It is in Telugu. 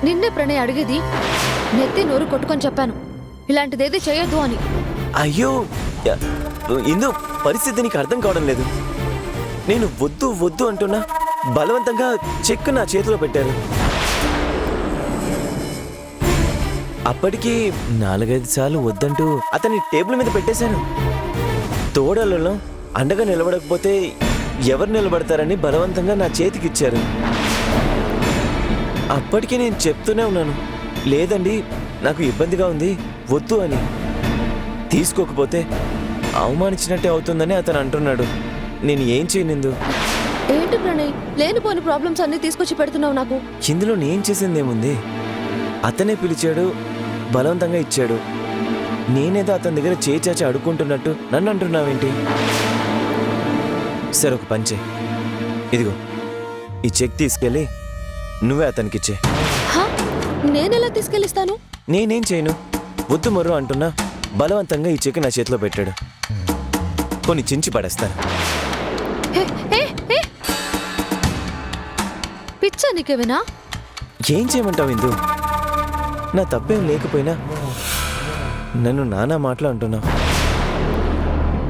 నిన్నే ప్రణయ్ అడిగేది. నెత్తి నోరు కొట్టుకొని చెప్పాను ఇలాంటిదేది చేయొద్దు అని. అయ్యో ఇందు, పరిస్థితి నీకు అర్థం కావడం లేదు. నేను వద్దు వద్దు అంటున్నా, బలవంతంగా చెక్ నా చేతిలో పెట్టారు. అప్పటికి 4-5 సార్లు వద్దంటూ అతన్ని టేబుల్ మీద పెట్టేశాను. తోడలలో అండగా నిలబడకపోతే ఎవరు నిలబడతారని బలవంతంగా నా చేతికిచ్చారు. అప్పటికి నేను చెప్తూనే ఉన్నాను, లేదండి నాకు ఇబ్బందిగా ఉంది వద్దు అని. తీసుకోకపోతే అవమానించినట్టే అవుతుందని అతను అంటున్నాడు. నేను ఏం చేయనిందు? ఏంటి ప్రణయ్, లేనిపోని ప్రాబ్లమ్స్ అన్ని తీసుకొచ్చి పెడుతున్నావు నాకు. ఇందులో నేను చేసిందేముంది? అతనే పిలిచాడు, బలవంతంగా ఇచ్చాడు. నేనేదో అతని దగ్గర చేచాచి అడుక్కుంటున్నట్టు నన్ను అంటున్నావేంటి? సరే ఒక పంచే, ఇదిగో ఈ చెక్ తీసుకెళ్ళి నువ్వే అతనికిచ్చే. నేనెలా తీసుకెళ్ళిస్తాను? నేనేం చేయను, వద్దు మరో అంటున్నా బలవంతంగా ఈ చెక్ నా చేతిలో పెట్టాడు. కొన్ని చించి పడేస్తాను. పిచ్చా నీకేమైనా? ఏం చేయమంటావు ఇందు? నా తప్పేం లేకపోయినా నన్ను నానా మాటలు అంటున్నావు.